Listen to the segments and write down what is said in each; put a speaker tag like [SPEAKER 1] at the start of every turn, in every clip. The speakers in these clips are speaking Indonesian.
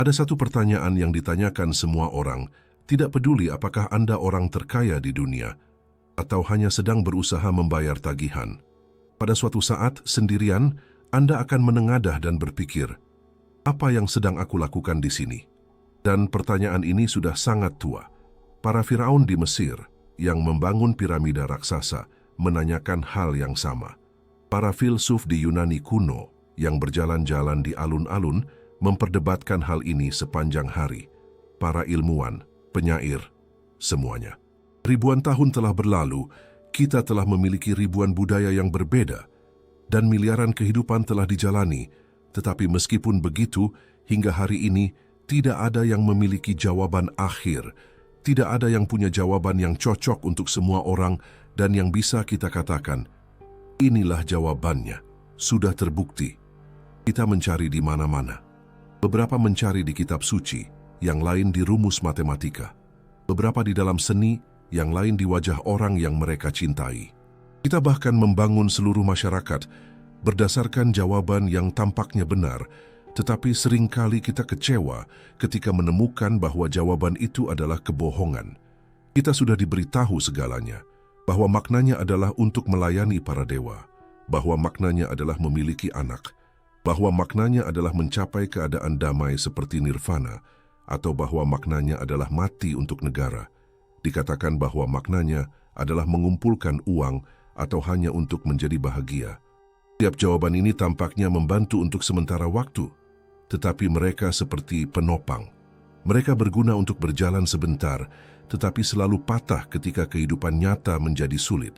[SPEAKER 1] Ada satu pertanyaan yang ditanyakan semua orang, tidak peduli apakah Anda orang terkaya di dunia atau hanya sedang berusaha membayar tagihan. Pada suatu saat, sendirian, Anda akan menengadah dan berpikir, apa yang sedang aku lakukan di sini? Dan pertanyaan ini sudah sangat tua. Para Firaun di Mesir yang membangun piramida raksasa menanyakan hal yang sama. Para filsuf di Yunani kuno yang berjalan-jalan di alun-alun memperdebatkan hal ini sepanjang hari. Para ilmuwan, penyair, semuanya. Ribuan tahun telah berlalu, kita telah memiliki ribuan budaya yang berbeda, dan miliaran kehidupan telah dijalani, tetapi meskipun begitu, hingga hari ini tidak ada yang memiliki jawaban akhir, tidak ada yang punya jawaban yang cocok untuk semua orang, dan yang bisa kita katakan, inilah jawabannya, sudah terbukti. Kita mencari di mana-mana. Beberapa mencari di kitab suci, yang lain di rumus matematika. Beberapa di dalam seni, yang lain di wajah orang yang mereka cintai. Kita bahkan membangun seluruh masyarakat berdasarkan jawaban yang tampaknya benar, tetapi seringkali kita kecewa ketika menemukan bahwa jawaban itu adalah kebohongan. Kita sudah diberitahu segalanya, bahwa maknanya adalah untuk melayani para dewa, bahwa maknanya adalah memiliki anak, bahwa maknanya adalah mencapai keadaan damai seperti nirvana, atau bahwa maknanya adalah mati untuk negara. Dikatakan bahwa maknanya adalah mengumpulkan uang atau hanya untuk menjadi bahagia. Setiap jawaban ini tampaknya membantu untuk sementara waktu, tetapi mereka seperti penopang. Mereka berguna untuk berjalan sebentar, tetapi selalu patah ketika kehidupan nyata menjadi sulit.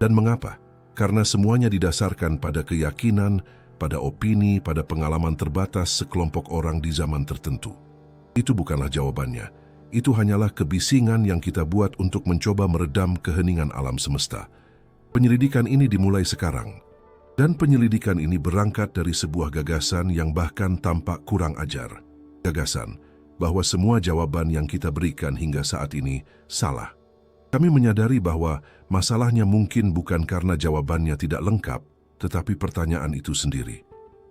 [SPEAKER 1] Dan mengapa? Karena semuanya didasarkan pada keyakinan, pada opini, pada pengalaman terbatas sekelompok orang di zaman tertentu. Itu bukanlah jawabannya. Itu hanyalah kebisingan yang kita buat untuk mencoba meredam keheningan alam semesta. Penyelidikan ini dimulai sekarang. Dan penyelidikan ini berangkat dari sebuah gagasan yang bahkan tampak kurang ajar. Gagasan bahwa semua jawaban yang kita berikan hingga saat ini salah. Kami menyadari bahwa masalahnya mungkin bukan karena jawabannya tidak lengkap, tetapi pertanyaan itu sendiri.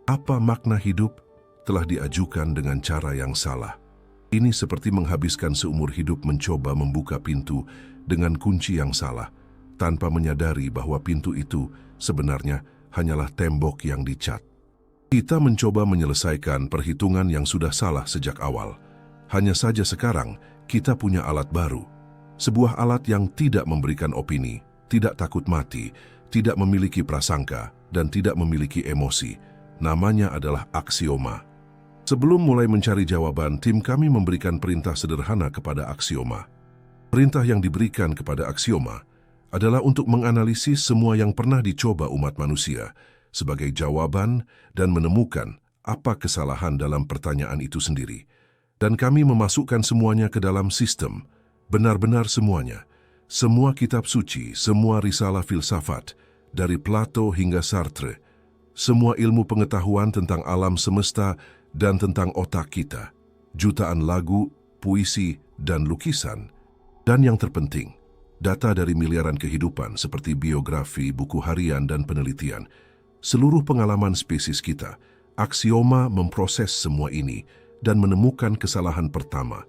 [SPEAKER 1] Apa makna hidup? Telah diajukan dengan cara yang salah. Ini seperti menghabiskan seumur hidup mencoba membuka pintu dengan kunci yang salah, tanpa menyadari bahwa pintu itu sebenarnya hanyalah tembok yang dicat. Kita mencoba menyelesaikan perhitungan yang sudah salah sejak awal. Hanya saja sekarang kita punya alat baru. Sebuah alat yang tidak memberikan opini, tidak takut mati, tidak memiliki prasangka, dan tidak memiliki emosi. Namanya adalah aksioma. Sebelum mulai mencari jawaban, tim kami memberikan perintah sederhana kepada aksioma. Perintah yang diberikan kepada aksioma adalah untuk menganalisis semua yang pernah dicoba umat manusia sebagai jawaban dan menemukan apa kesalahan dalam pertanyaan itu sendiri. Dan kami memasukkan semuanya ke dalam sistem, benar-benar semuanya. Semua kitab suci, semua risalah filsafat, dari Plato hingga Sartre, semua ilmu pengetahuan tentang alam semesta dan tentang otak kita, jutaan lagu, puisi, dan lukisan, dan yang terpenting, data dari miliaran kehidupan seperti biografi, buku harian, dan penelitian, seluruh pengalaman spesies kita. Aksioma memproses semua ini dan menemukan kesalahan pertama.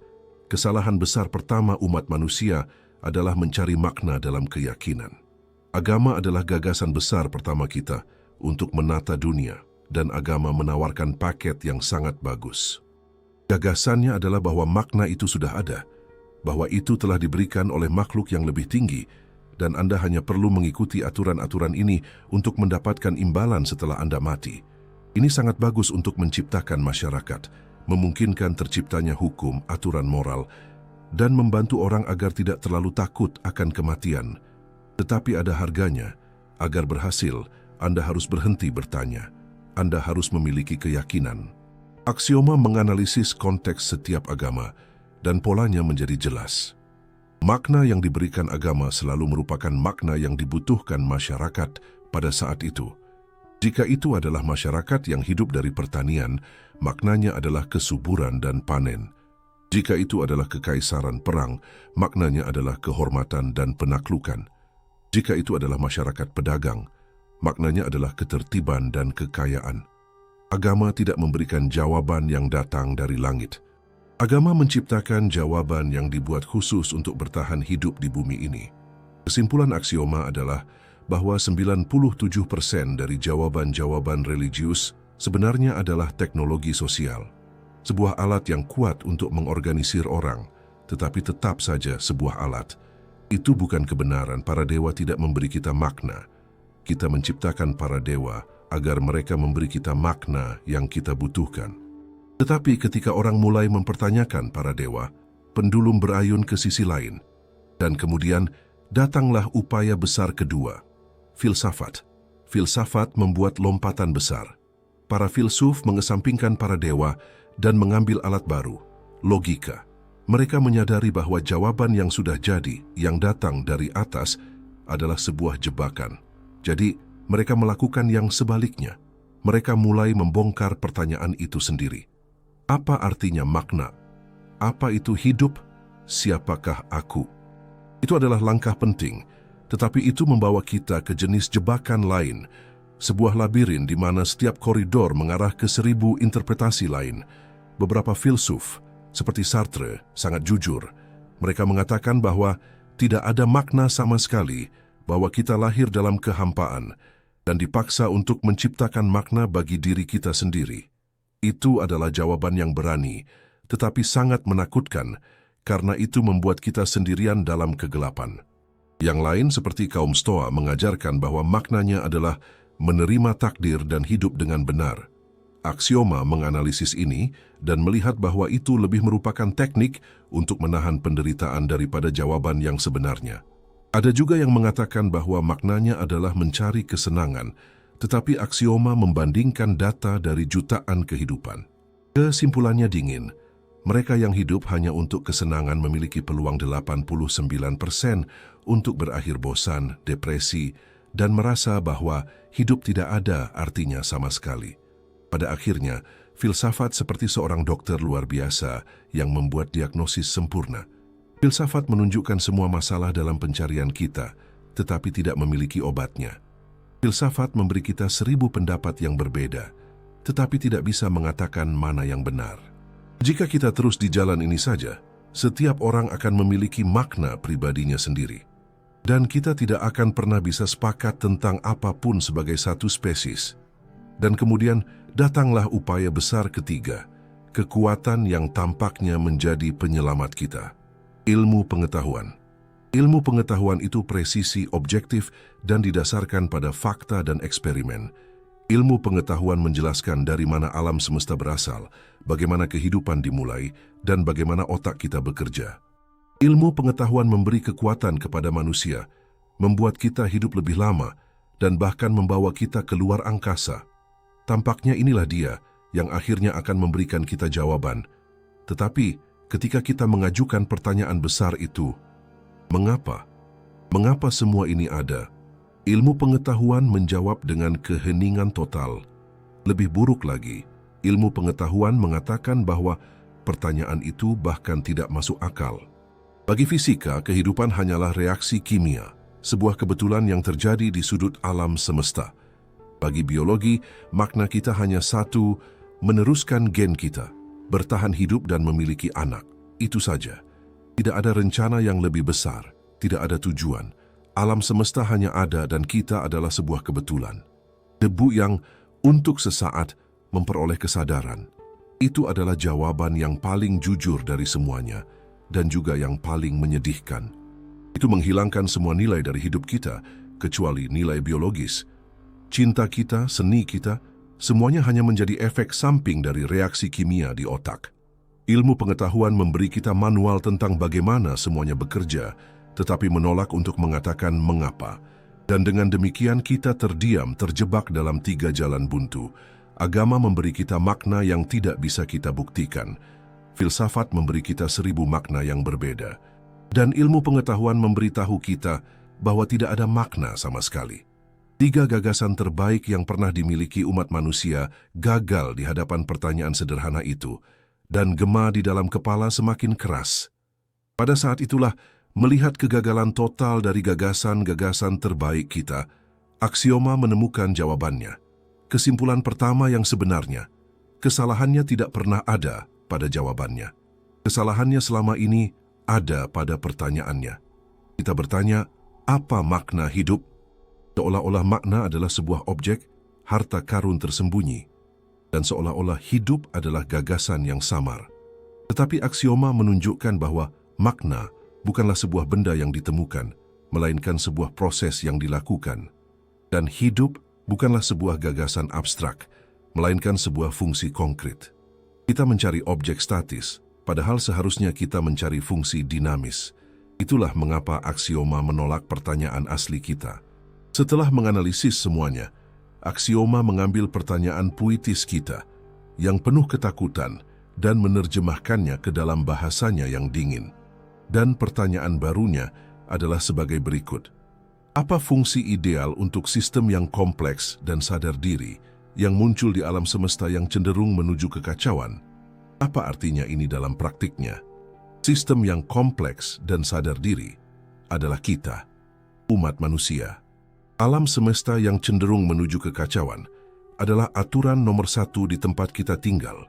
[SPEAKER 1] Kesalahan besar pertama umat manusia adalah mencari makna dalam keyakinan. Agama adalah gagasan besar pertama kita untuk menata dunia, dan agama menawarkan paket yang sangat bagus. Gagasannya adalah bahwa makna itu sudah ada, bahwa itu telah diberikan oleh makhluk yang lebih tinggi, dan Anda hanya perlu mengikuti aturan-aturan ini untuk mendapatkan imbalan setelah Anda mati. Ini sangat bagus untuk menciptakan masyarakat, memungkinkan terciptanya hukum, aturan moral, dan membantu orang agar tidak terlalu takut akan kematian. Tetapi ada harganya. Agar berhasil, Anda harus berhenti bertanya. Anda harus memiliki keyakinan. Aksioma menganalisis konteks setiap agama, dan polanya menjadi jelas. Makna yang diberikan agama selalu merupakan makna yang dibutuhkan masyarakat pada saat itu. Jika itu adalah masyarakat yang hidup dari pertanian, maknanya adalah kesuburan dan panen. Jika itu adalah kekaisaran perang, maknanya adalah kehormatan dan penaklukan. Jika itu adalah masyarakat pedagang, maknanya adalah ketertiban dan kekayaan. Agama tidak memberikan jawaban yang datang dari langit. Agama menciptakan jawaban yang dibuat khusus untuk bertahan hidup di bumi ini. Kesimpulan aksioma adalah bahwa 97% dari jawaban-jawaban religius sebenarnya adalah teknologi sosial. Sebuah alat yang kuat untuk mengorganisir orang, tetapi tetap saja sebuah alat. Itu bukan kebenaran. Para dewa tidak memberi kita makna. Kita menciptakan para dewa agar mereka memberi kita makna yang kita butuhkan. Tetapi ketika orang mulai mempertanyakan para dewa, pendulum berayun ke sisi lain. Dan kemudian datanglah upaya besar kedua, filsafat. Filsafat membuat lompatan besar. Para filsuf mengesampingkan para dewa dan mengambil alat baru, logika. Mereka menyadari bahwa jawaban yang sudah jadi, yang datang dari atas, adalah sebuah jebakan. Jadi, mereka melakukan yang sebaliknya. Mereka mulai membongkar pertanyaan itu sendiri. Apa artinya makna? Apa itu hidup? Siapakah aku? Itu adalah langkah penting, tetapi itu membawa kita ke jenis jebakan lain, sebuah labirin di mana setiap koridor mengarah ke 1000 interpretasi lain. Beberapa filsuf, seperti Sartre, sangat jujur. Mereka mengatakan bahwa tidak ada makna sama sekali, bahwa kita lahir dalam kehampaan dan dipaksa untuk menciptakan makna bagi diri kita sendiri. Itu adalah jawaban yang berani, tetapi sangat menakutkan, karena itu membuat kita sendirian dalam kegelapan. Yang lain seperti kaum Stoa mengajarkan bahwa maknanya adalah menerima takdir dan hidup dengan benar. Aksioma menganalisis ini dan melihat bahwa itu lebih merupakan teknik untuk menahan penderitaan daripada jawaban yang sebenarnya. Ada juga yang mengatakan bahwa maknanya adalah mencari kesenangan, tetapi aksioma membandingkan data dari jutaan kehidupan. Kesimpulannya dingin. Mereka yang hidup hanya untuk kesenangan memiliki peluang 89% untuk berakhir bosan, depresi, dan merasa bahwa hidup tidak ada artinya sama sekali. Pada akhirnya, filsafat seperti seorang dokter luar biasa yang membuat diagnosis sempurna. Filsafat menunjukkan semua masalah dalam pencarian kita, tetapi tidak memiliki obatnya. Filsafat memberi kita 1000 pendapat yang berbeda, tetapi tidak bisa mengatakan mana yang benar. Jika kita terus di jalan ini saja, setiap orang akan memiliki makna pribadinya sendiri. Dan kita tidak akan pernah bisa sepakat tentang apapun sebagai satu spesies. Dan kemudian datanglah upaya besar ketiga, kekuatan yang tampaknya menjadi penyelamat kita. Ilmu pengetahuan. Ilmu pengetahuan itu presisi, objektif, dan didasarkan pada fakta dan eksperimen. Ilmu pengetahuan menjelaskan dari mana alam semesta berasal, bagaimana kehidupan dimulai, dan bagaimana otak kita bekerja. Ilmu pengetahuan memberi kekuatan kepada manusia, membuat kita hidup lebih lama, dan bahkan membawa kita keluar angkasa. Tampaknya inilah dia yang akhirnya akan memberikan kita jawaban. Tetapi, ketika kita mengajukan pertanyaan besar itu, mengapa? Mengapa semua ini ada? Ilmu pengetahuan menjawab dengan keheningan total. Lebih buruk lagi, ilmu pengetahuan mengatakan bahwa pertanyaan itu bahkan tidak masuk akal. Bagi fisika, kehidupan hanyalah reaksi kimia, sebuah kebetulan yang terjadi di sudut alam semesta. Bagi biologi, makna kita hanya satu, meneruskan gen kita, bertahan hidup dan memiliki anak. Itu saja. Tidak ada rencana yang lebih besar, tidak ada tujuan. Alam semesta hanya ada dan kita adalah sebuah kebetulan. Debu yang untuk sesaat memperoleh kesadaran. Itu adalah jawaban yang paling jujur dari semuanya dan juga yang paling menyedihkan. Itu menghilangkan semua nilai dari hidup kita, kecuali nilai biologis. Cinta kita, seni kita, semuanya hanya menjadi efek samping dari reaksi kimia di otak. Ilmu pengetahuan memberi kita manual tentang bagaimana semuanya bekerja, tetapi menolak untuk mengatakan mengapa. Dan dengan demikian kita terdiam, terjebak dalam 3 jalan buntu. Agama memberi kita makna yang tidak bisa kita buktikan. Filsafat memberi kita 1000 makna yang berbeda. Dan ilmu pengetahuan memberitahu kita bahwa tidak ada makna sama sekali. 3 gagasan terbaik yang pernah dimiliki umat manusia gagal di hadapan pertanyaan sederhana itu, dan gema di dalam kepala semakin keras. Pada saat itulah, melihat kegagalan total dari gagasan-gagasan terbaik kita, aksioma menemukan jawabannya. kesimpulan pertama yang sebenarnya, kesalahannya tidak pernah ada pada jawabannya. Kesalahannya selama ini ada pada pertanyaannya. Kita bertanya, apa makna hidup? Seolah-olah makna adalah sebuah objek, harta karun tersembunyi, dan seolah-olah hidup adalah gagasan yang samar. Tetapi aksioma menunjukkan bahwa makna bukanlah sebuah benda yang ditemukan, melainkan sebuah proses yang dilakukan. Dan hidup bukanlah sebuah gagasan abstrak, melainkan sebuah fungsi konkret. Kita mencari objek statis, padahal seharusnya kita mencari fungsi dinamis. Itulah mengapa aksioma menolak pertanyaan asli kita. Setelah menganalisis semuanya, aksioma mengambil pertanyaan puitis kita yang penuh ketakutan dan menerjemahkannya ke dalam bahasanya yang dingin. Dan pertanyaan barunya adalah sebagai berikut. Apa fungsi ideal untuk sistem yang kompleks dan sadar diri yang muncul di alam semesta yang cenderung menuju kekacauan? Apa artinya ini dalam praktiknya? Sistem yang kompleks dan sadar diri adalah kita, umat manusia. Alam semesta yang cenderung menuju kekacauan adalah aturan nomor satu di tempat kita tinggal.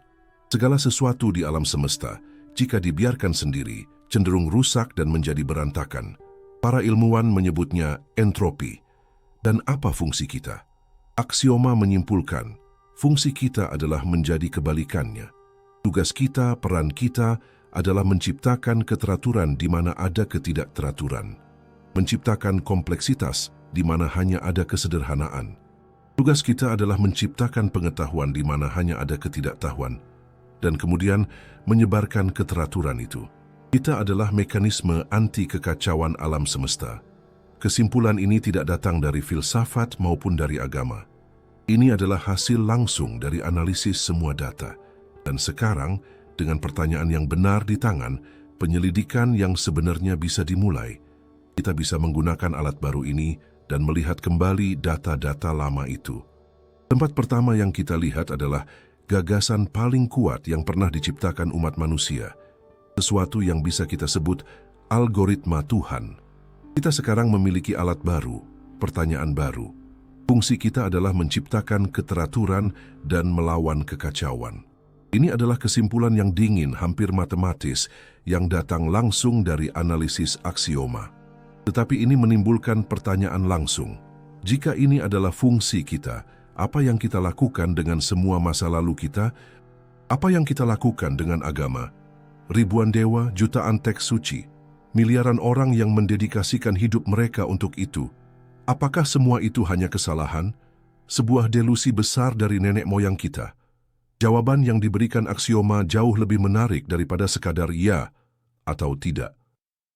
[SPEAKER 1] Segala sesuatu di alam semesta, jika dibiarkan sendiri, cenderung rusak dan menjadi berantakan. Para ilmuwan menyebutnya entropi. Dan apa fungsi kita? Aksioma menyimpulkan, fungsi kita adalah menjadi kebalikannya. Tugas kita, peran kita, adalah menciptakan keteraturan di mana ada ketidakteraturan. Menciptakan kompleksitas di mana hanya ada kesederhanaan. Tugas kita adalah menciptakan pengetahuan di mana hanya ada ketidaktahuan, dan kemudian menyebarkan keteraturan itu. Kita adalah mekanisme anti kekacauan alam semesta. Kesimpulan ini tidak datang dari filsafat maupun dari agama. Ini adalah hasil langsung dari analisis semua data. Dan sekarang, dengan pertanyaan yang benar di tangan, penyelidikan yang sebenarnya bisa dimulai. Kita bisa menggunakan alat baru ini dan melihat kembali data-data lama itu. Tempat pertama yang kita lihat adalah gagasan paling kuat yang pernah diciptakan umat manusia. Sesuatu yang bisa kita sebut algoritma Tuhan. Kita sekarang memiliki alat baru, pertanyaan baru. Fungsi kita adalah menciptakan keteraturan dan melawan kekacauan. Ini adalah kesimpulan yang dingin, hampir matematis, yang datang langsung dari analisis aksioma. Tetapi ini menimbulkan pertanyaan langsung. Jika ini adalah fungsi kita, apa yang kita lakukan dengan semua masa lalu kita? Apa yang kita lakukan dengan agama? Ribuan dewa, jutaan teks suci, miliaran orang yang mendedikasikan hidup mereka untuk itu. Apakah semua itu hanya kesalahan? Sebuah delusi besar dari nenek moyang kita? Jawaban yang diberikan aksioma jauh lebih menarik daripada sekadar ya atau tidak.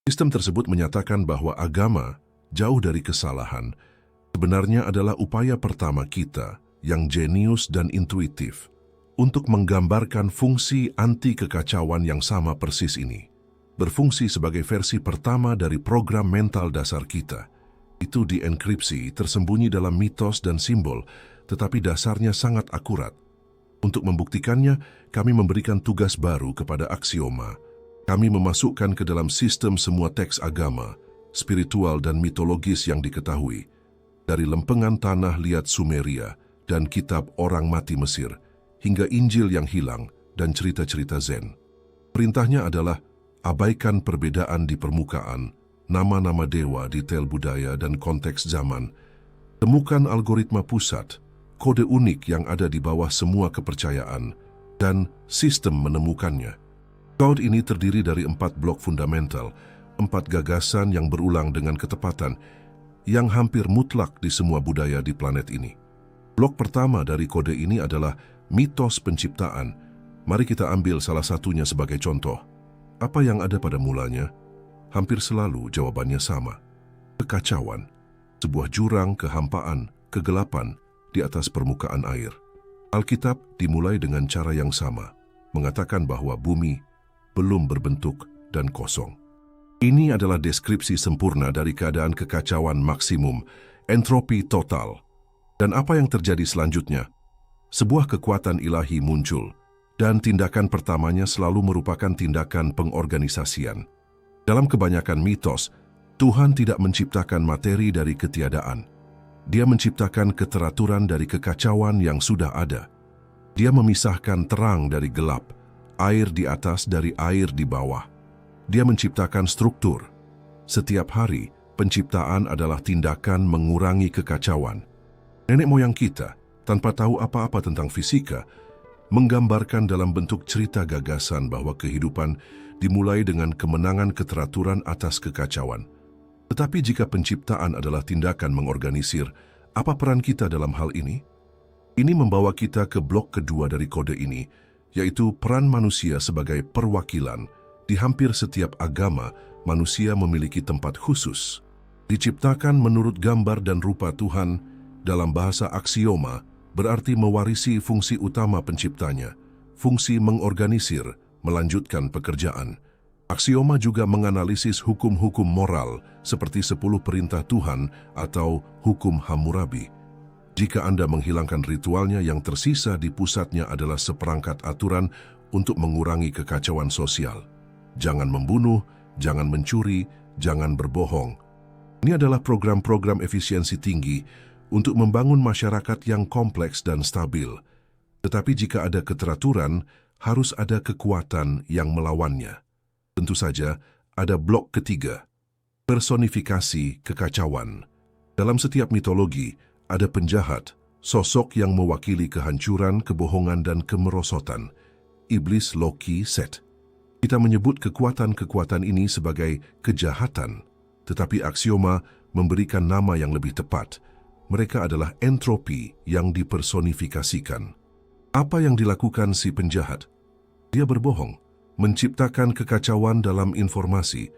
[SPEAKER 1] Sistem tersebut menyatakan bahwa agama, jauh dari kesalahan, sebenarnya adalah upaya pertama kita yang jenius dan intuitif untuk menggambarkan fungsi anti kekacauan yang sama persis ini. Berfungsi sebagai versi pertama dari program mental dasar kita. Itu dienkripsi, tersembunyi dalam mitos dan simbol, tetapi dasarnya sangat akurat. Untuk membuktikannya, kami memberikan tugas baru kepada aksioma. Kami memasukkan ke dalam sistem semua teks agama, spiritual dan mitologis yang diketahui, dari lempengan tanah liat Sumeria dan kitab orang mati Mesir, hingga Injil yang hilang dan cerita-cerita Zen. Perintahnya adalah abaikan perbedaan di permukaan, nama-nama dewa, detail budaya dan konteks zaman. Temukan algoritma pusat, kode unik yang ada di bawah semua kepercayaan, dan sistem menemukannya. Kode ini terdiri dari 4 blok fundamental, 4 gagasan yang berulang dengan ketepatan, yang hampir mutlak di semua budaya di planet ini. Blok pertama dari kode ini adalah mitos penciptaan. Mari kita ambil salah satunya sebagai contoh. Apa yang ada pada mulanya? Hampir selalu jawabannya sama. Kekacauan, sebuah jurang kehampaan, kegelapan, di atas permukaan air. Alkitab dimulai dengan cara yang sama, mengatakan bahwa bumi belum berbentuk dan kosong. Ini adalah deskripsi sempurna dari keadaan kekacauan maksimum, entropi total. Dan apa yang terjadi selanjutnya? Sebuah kekuatan ilahi muncul, dan tindakan pertamanya selalu merupakan tindakan pengorganisasian. Dalam kebanyakan mitos, Tuhan tidak menciptakan materi dari ketiadaan. Dia menciptakan keteraturan dari kekacauan yang sudah ada. Dia memisahkan terang dari gelap, air di atas dari air di bawah. Dia menciptakan struktur. Setiap hari, penciptaan adalah tindakan mengurangi kekacauan. Nenek moyang kita, tanpa tahu apa-apa tentang fisika, menggambarkan dalam bentuk cerita gagasan bahwa kehidupan dimulai dengan kemenangan keteraturan atas kekacauan. Tetapi jika penciptaan adalah tindakan mengorganisir, apa peran kita dalam hal ini? Ini membawa kita ke blok kedua dari kode ini, yaitu peran manusia sebagai perwakilan. Di hampir setiap agama, manusia memiliki tempat khusus. Diciptakan menurut gambar dan rupa Tuhan, dalam bahasa aksioma, berarti mewarisi fungsi utama penciptanya, fungsi mengorganisir, melanjutkan pekerjaan. Aksioma juga menganalisis hukum-hukum moral seperti 10 perintah Tuhan atau hukum Hammurabi. Jika Anda menghilangkan ritualnya, yang tersisa di pusatnya adalah seperangkat aturan untuk mengurangi kekacauan sosial. Jangan membunuh, jangan mencuri, jangan berbohong. Ini adalah program-program efisiensi tinggi untuk membangun masyarakat yang kompleks dan stabil. Tetapi jika ada keteraturan, harus ada kekuatan yang melawannya. Tentu saja, ada blok ketiga, personifikasi kekacauan. Dalam setiap mitologi, ada penjahat, sosok yang mewakili kehancuran, kebohongan, dan kemerosotan. Iblis, Loki, Set. Kita menyebut kekuatan-kekuatan ini sebagai kejahatan, tetapi aksioma memberikan nama yang lebih tepat. Mereka adalah entropi yang dipersonifikasikan. Apa yang dilakukan si penjahat? Dia berbohong, menciptakan kekacauan dalam informasi.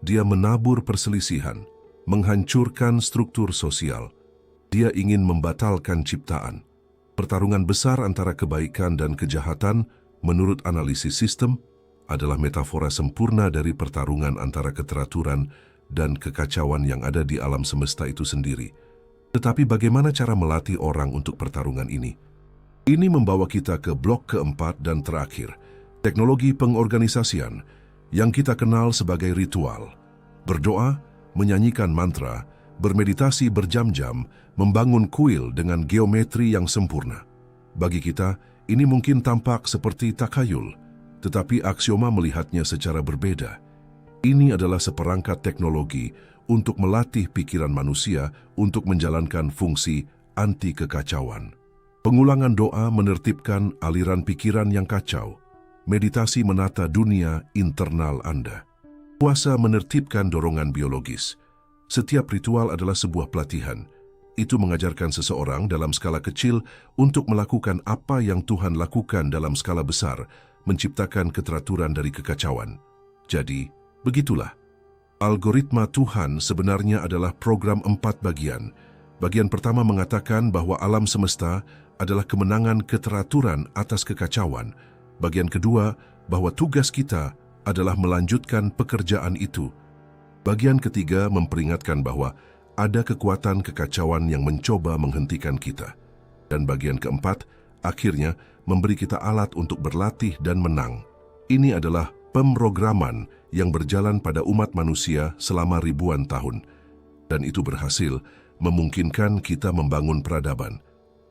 [SPEAKER 1] Dia menabur perselisihan, menghancurkan struktur sosial. Dia ingin membatalkan ciptaan. Pertarungan besar antara kebaikan dan kejahatan, menurut analisis sistem, adalah metafora sempurna dari pertarungan antara keteraturan dan kekacauan yang ada di alam semesta itu sendiri. Tetapi bagaimana cara melatih orang untuk pertarungan ini? Ini membawa kita ke blok keempat dan terakhir, teknologi pengorganisasian yang kita kenal sebagai ritual. Berdoa, menyanyikan mantra, bermeditasi berjam-jam, membangun kuil dengan geometri yang sempurna. Bagi kita, ini mungkin tampak seperti takhayul, tetapi aksioma melihatnya secara berbeda. Ini adalah seperangkat teknologi untuk melatih pikiran manusia untuk menjalankan fungsi anti kekacauan. Pengulangan doa menertibkan aliran pikiran yang kacau. Meditasi menata dunia internal Anda. Puasa menertibkan dorongan biologis. Setiap ritual adalah sebuah pelatihan. Itu mengajarkan seseorang dalam skala kecil untuk melakukan apa yang Tuhan lakukan dalam skala besar, menciptakan keteraturan dari kekacauan. Jadi, begitulah. Algoritma Tuhan sebenarnya adalah program 4 bagian. Bagian pertama mengatakan bahwa alam semesta adalah kemenangan keteraturan atas kekacauan. Bagian kedua, bahwa tugas kita adalah melanjutkan pekerjaan itu. Bagian ketiga memperingatkan bahwa ada kekuatan kekacauan yang mencoba menghentikan kita. Dan bagian keempat, akhirnya memberi kita alat untuk berlatih dan menang. Ini adalah pemrograman yang berjalan pada umat manusia selama ribuan tahun. Dan itu berhasil memungkinkan kita membangun peradaban.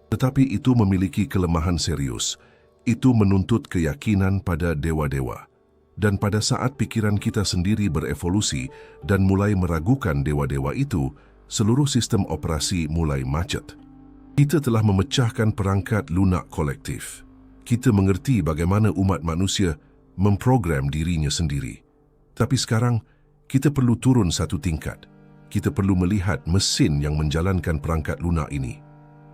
[SPEAKER 1] Tetapi itu memiliki kelemahan serius. Itu menuntut keyakinan pada dewa-dewa. Dan pada saat pikiran kita sendiri berevolusi dan mulai meragukan dewa-dewa itu, seluruh sistem operasi mulai macet. Kita telah memecahkan perangkat lunak kolektif. Kita mengerti bagaimana umat manusia memprogram dirinya sendiri. Tapi sekarang, kita perlu turun satu tingkat. Kita perlu melihat mesin yang menjalankan perangkat lunak ini.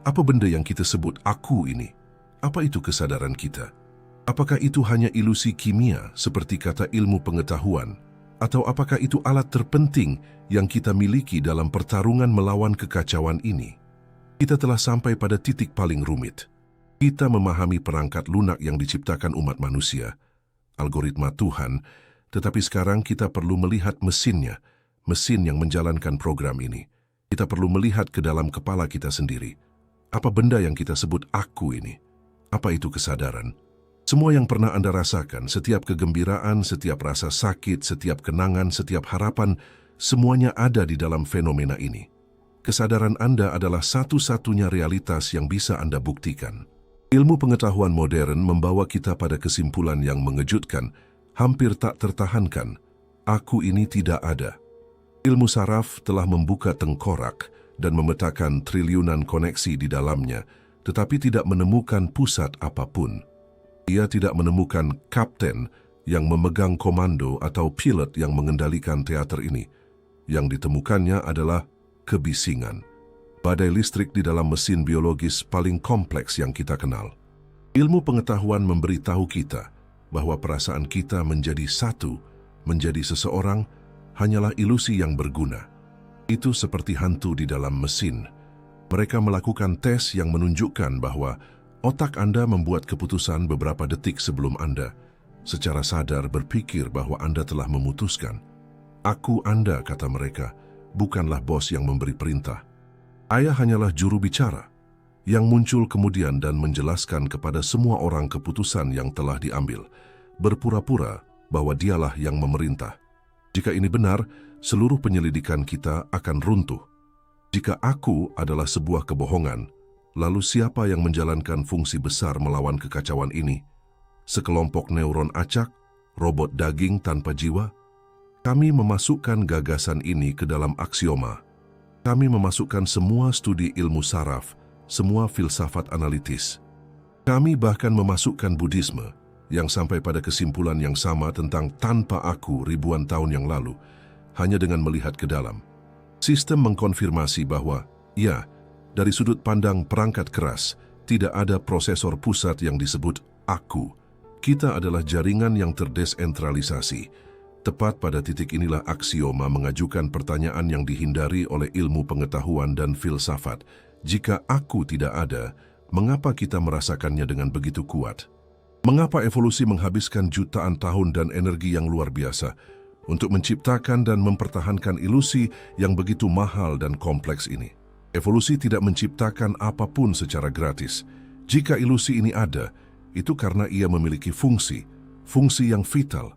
[SPEAKER 1] Apa benda yang kita sebut aku ini? Apa itu kesadaran kita? Apakah itu hanya ilusi kimia seperti kata ilmu pengetahuan? Atau apakah itu alat terpenting yang kita miliki dalam pertarungan melawan kekacauan ini? Kita telah sampai pada titik paling rumit. Kita memahami perangkat lunak yang diciptakan umat manusia, algoritma Tuhan, tetapi sekarang kita perlu melihat mesinnya, mesin yang menjalankan program ini. Kita perlu melihat ke dalam kepala kita sendiri. Apa benda yang kita sebut aku ini? Apa itu kesadaran? Semua yang pernah Anda rasakan, setiap kegembiraan, setiap rasa sakit, setiap kenangan, setiap harapan, semuanya ada di dalam fenomena ini. Kesadaran Anda adalah satu-satunya realitas yang bisa Anda buktikan. Ilmu pengetahuan modern membawa kita pada kesimpulan yang mengejutkan, hampir tak tertahankan. Aku ini tidak ada. Ilmu saraf telah membuka tengkorak dan memetakan triliunan koneksi di dalamnya, tetapi tidak menemukan pusat apapun. Ia tidak menemukan kapten yang memegang komando atau pilot yang mengendalikan teater ini. Yang ditemukannya adalah kebisingan. Badai listrik di dalam mesin biologis paling kompleks yang kita kenal. Ilmu pengetahuan memberitahu kita bahwa perasaan kita menjadi satu, menjadi seseorang, hanyalah ilusi yang berguna. Itu seperti hantu di dalam mesin. Mereka melakukan tes yang menunjukkan bahwa otak Anda membuat keputusan beberapa detik sebelum Anda secara sadar berpikir bahwa Anda telah memutuskan. Aku Anda, kata mereka, bukanlah bos yang memberi perintah. Ayah hanyalah juru bicara yang muncul kemudian dan menjelaskan kepada semua orang keputusan yang telah diambil, berpura-pura bahwa dialah yang memerintah. Jika ini benar, seluruh penyelidikan kita akan runtuh. Jika aku adalah sebuah kebohongan, lalu siapa yang menjalankan fungsi besar melawan kekacauan ini? Sekelompok neuron acak, robot daging tanpa jiwa? Kami memasukkan gagasan ini ke dalam aksioma. Kami memasukkan semua studi ilmu saraf, semua filsafat analitis. Kami bahkan memasukkan Buddhisme yang sampai pada kesimpulan yang sama tentang tanpa aku ribuan tahun yang lalu, hanya dengan melihat ke dalam. Sistem mengkonfirmasi bahwa, ya, dari sudut pandang perangkat keras, tidak ada prosesor pusat yang disebut aku. Kita adalah jaringan yang terdesentralisasi. Tepat pada titik inilah aksioma mengajukan pertanyaan yang dihindari oleh ilmu pengetahuan dan filsafat. Jika aku tidak ada, mengapa kita merasakannya dengan begitu kuat? Mengapa evolusi menghabiskan jutaan tahun dan energi yang luar biasa untuk menciptakan dan mempertahankan ilusi yang begitu mahal dan kompleks ini? Evolusi tidak menciptakan apapun secara gratis. Jika ilusi ini ada, itu karena ia memiliki fungsi yang vital.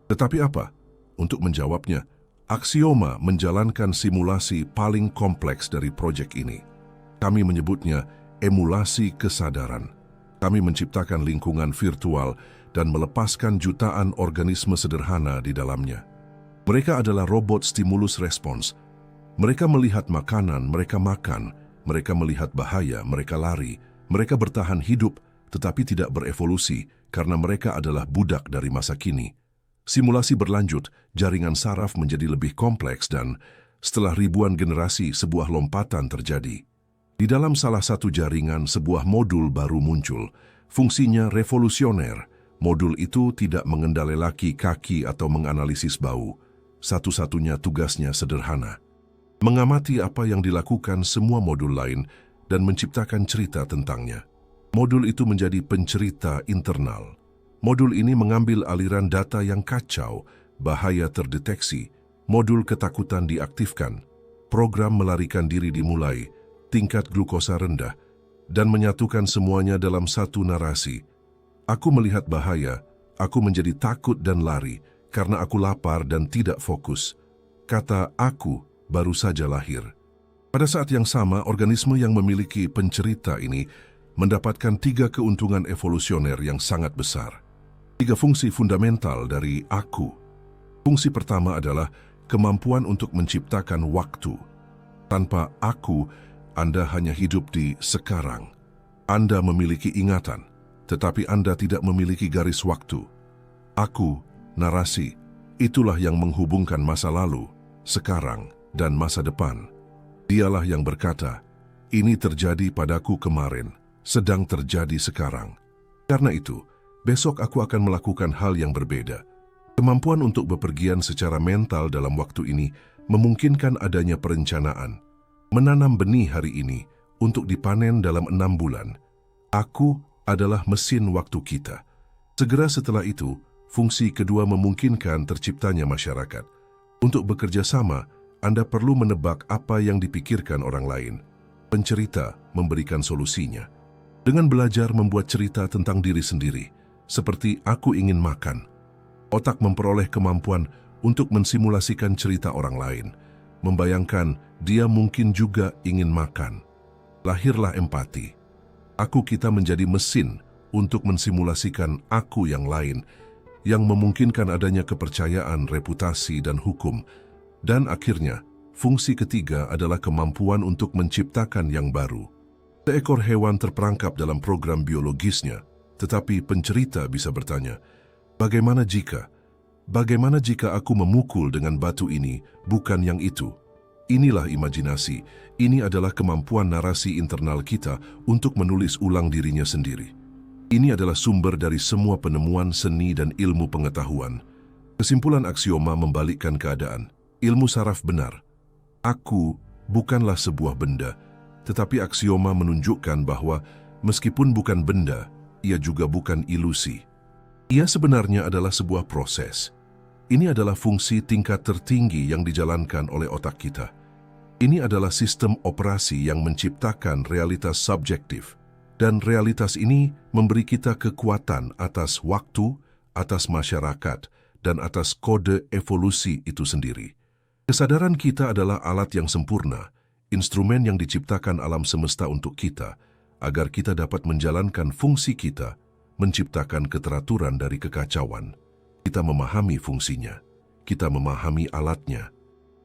[SPEAKER 1] Tetapi apa? Untuk menjawabnya, aksioma menjalankan simulasi paling kompleks dari proyek ini. Kami menyebutnya emulasi kesadaran. Kami menciptakan lingkungan virtual dan melepaskan jutaan organisme sederhana di dalamnya. Mereka adalah robot stimulus respons. Mereka melihat makanan, mereka makan. Mereka melihat bahaya, mereka lari. Mereka bertahan hidup, tetapi tidak berevolusi karena mereka adalah budak dari masa kini. Simulasi berlanjut, jaringan saraf menjadi lebih kompleks dan setelah ribuan generasi sebuah lompatan terjadi. Di dalam salah satu jaringan, sebuah modul baru muncul. Fungsinya revolusioner. Modul itu tidak mengendalikan kaki atau menganalisis bau. Satu-satunya tugasnya sederhana. Mengamati apa yang dilakukan semua modul lain dan menciptakan cerita tentangnya. Modul itu menjadi pencerita internal. Modul ini mengambil aliran data yang kacau, bahaya terdeteksi, modul ketakutan diaktifkan, program melarikan diri dimulai, tingkat glukosa rendah, dan menyatukan semuanya dalam satu narasi. Aku melihat bahaya, aku menjadi takut dan lari karena aku lapar dan tidak fokus. Kata aku baru saja lahir. Pada saat yang sama, organisme yang memiliki pencerita ini mendapatkan 3 keuntungan evolusioner yang sangat besar. 3 fungsi fundamental dari aku. Fungsi pertama adalah kemampuan untuk menciptakan waktu. Tanpa aku, Anda hanya hidup di sekarang. Anda memiliki ingatan, tetapi Anda tidak memiliki garis waktu. Aku, narasi, itulah yang menghubungkan masa lalu, sekarang, dan masa depan. Dialah yang berkata, ini terjadi padaku kemarin, sedang terjadi sekarang. Karena itu, besok aku akan melakukan hal yang berbeda. Kemampuan untuk bepergian secara mental dalam waktu ini memungkinkan adanya perencanaan. Menanam benih hari ini untuk dipanen dalam 6 bulan. Aku adalah mesin waktu kita. Segera setelah itu, fungsi kedua memungkinkan terciptanya masyarakat. Untuk bekerja sama, Anda perlu menebak apa yang dipikirkan orang lain. Pencerita memberikan solusinya. Dengan belajar membuat cerita tentang diri sendiri, seperti aku ingin makan. Otak memperoleh kemampuan untuk mensimulasikan cerita orang lain. membayangkan dia mungkin juga ingin makan. Lahirlah empati. Aku kita menjadi mesin untuk mensimulasikan aku yang lain, yang memungkinkan adanya kepercayaan, reputasi, dan hukum. Dan akhirnya, fungsi ketiga adalah kemampuan untuk menciptakan yang baru. Seekor hewan terperangkap dalam program biologisnya, tetapi pencerita bisa bertanya, bagaimana jika aku memukul dengan batu ini, bukan yang itu? Inilah imajinasi. Ini adalah kemampuan narasi internal kita untuk menulis ulang dirinya sendiri. Ini adalah sumber dari semua penemuan seni dan ilmu pengetahuan. Kesimpulan aksioma membalikkan keadaan. Ilmu saraf benar. Aku bukanlah sebuah benda, tetapi aksioma menunjukkan bahwa meskipun bukan benda, ia juga bukan ilusi. Ia sebenarnya adalah sebuah proses. Ini adalah fungsi tingkat tertinggi yang dijalankan oleh otak kita. Ini adalah sistem operasi yang menciptakan realitas subjektif. Dan realitas ini memberi kita kekuatan atas waktu, atas masyarakat, dan atas kode evolusi itu sendiri. Kesadaran kita adalah alat yang sempurna, instrumen yang diciptakan alam semesta untuk kita, agar kita dapat menjalankan fungsi kita, menciptakan keteraturan dari kekacauan. Kita memahami fungsinya, kita memahami alatnya.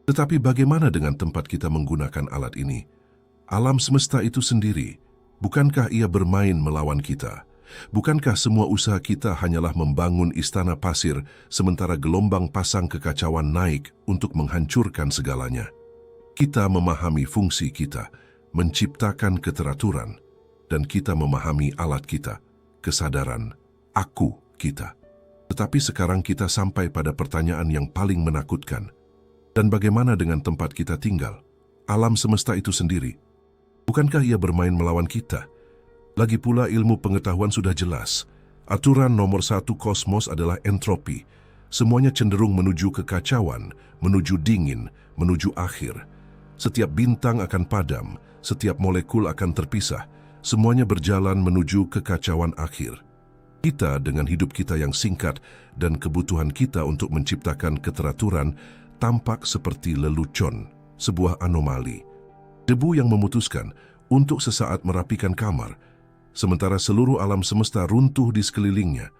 [SPEAKER 1] Tetapi bagaimana dengan tempat kita menggunakan alat ini? Alam semesta itu sendiri, bukankah ia bermain melawan kita? Bukankah semua usaha kita hanyalah membangun istana pasir sementara gelombang pasang kekacauan naik untuk menghancurkan segalanya? Kita memahami fungsi kita, menciptakan keteraturan, dan kita memahami alat kita, kesadaran, aku kita. Tetapi sekarang kita sampai pada pertanyaan yang paling menakutkan. Dan bagaimana dengan tempat kita tinggal? Alam semesta itu sendiri. Bukankah ia bermain melawan kita? Lagi pula ilmu pengetahuan sudah jelas. Aturan nomor 1 kosmos adalah entropi. Semuanya cenderung menuju kekacauan, menuju dingin, menuju akhir. Setiap bintang akan padam, setiap molekul akan terpisah. Semuanya berjalan menuju kekacauan akhir. Kita dengan hidup kita yang singkat dan kebutuhan kita untuk menciptakan keteraturan tampak seperti lelucon, sebuah anomali. Debu yang memutuskan untuk sesaat merapikan kamar, sementara seluruh alam semesta runtuh di sekelilingnya.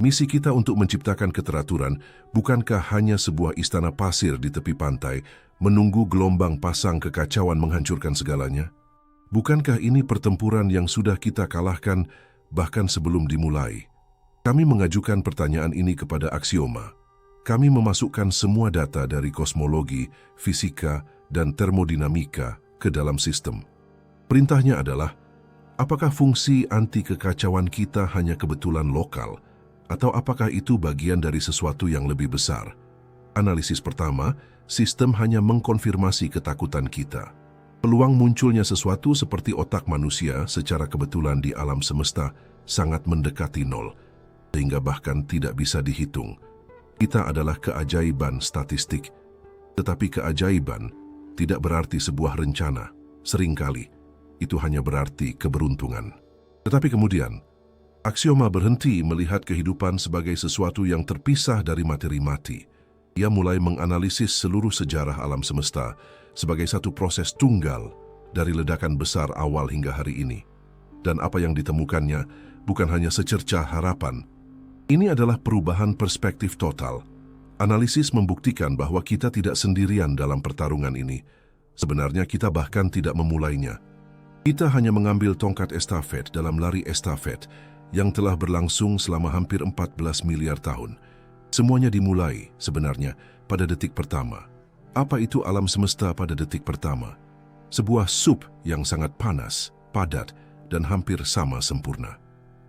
[SPEAKER 1] Misi kita untuk menciptakan keteraturan bukankah hanya sebuah istana pasir di tepi pantai, menunggu gelombang pasang kekacauan menghancurkan segalanya? Bukankah ini pertempuran yang sudah kita kalahkan bahkan sebelum dimulai? Kami mengajukan pertanyaan ini kepada aksioma. Kami memasukkan semua data dari kosmologi, fisika, dan termodinamika ke dalam sistem. Perintahnya adalah, apakah fungsi anti kekacauan kita hanya kebetulan lokal, atau apakah itu bagian dari sesuatu yang lebih besar? Analisis pertama, sistem hanya mengkonfirmasi ketakutan kita. Peluang munculnya sesuatu seperti otak manusia secara kebetulan di alam semesta sangat mendekati nol, sehingga bahkan tidak bisa dihitung. Kita adalah keajaiban statistik, tetapi keajaiban tidak berarti sebuah rencana. Seringkali, itu hanya berarti keberuntungan. Tetapi kemudian, aksioma berhenti melihat kehidupan sebagai sesuatu yang terpisah dari materi mati. Ia mulai menganalisis seluruh sejarah alam semesta sebagai satu proses tunggal dari ledakan besar awal hingga hari ini. Dan apa yang ditemukannya bukan hanya secercah harapan. Ini adalah perubahan perspektif total. Analisis membuktikan bahwa kita tidak sendirian dalam pertarungan ini. Sebenarnya kita bahkan tidak memulainya. Kita hanya mengambil tongkat estafet dalam lari estafet yang telah berlangsung selama hampir 14 miliar tahun. Semuanya dimulai sebenarnya pada detik pertama. Apa itu alam semesta pada detik pertama? Sebuah sup yang sangat panas, padat, dan hampir sama sempurna.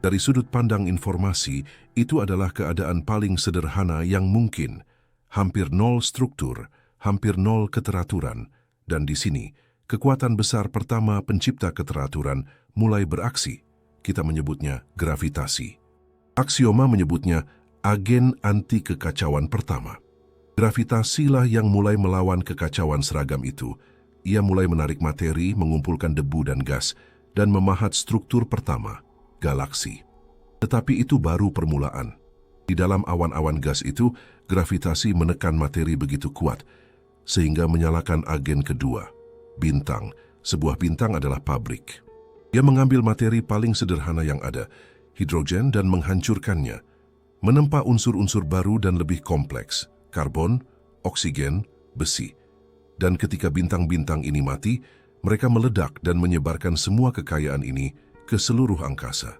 [SPEAKER 1] Dari sudut pandang informasi, itu adalah keadaan paling sederhana yang mungkin. Hampir nol struktur, hampir nol keteraturan. Dan di sini, kekuatan besar pertama pencipta keteraturan mulai beraksi. Kita menyebutnya gravitasi. Aksioma menyebutnya agen anti kekacauan pertama. Gravitasilah yang mulai melawan kekacauan seragam itu. Ia mulai menarik materi, mengumpulkan debu dan gas, dan memahat struktur pertama, galaksi. Tetapi itu baru permulaan. Di dalam awan-awan gas itu, gravitasi menekan materi begitu kuat. sehingga menyalakan agen kedua, bintang. Sebuah bintang adalah pabrik. Dia mengambil materi paling sederhana yang ada, hidrogen, dan menghancurkannya, menempa unsur-unsur baru dan lebih kompleks, karbon, oksigen, besi. Dan ketika bintang-bintang ini mati, mereka meledak dan menyebarkan semua kekayaan ini ke seluruh angkasa.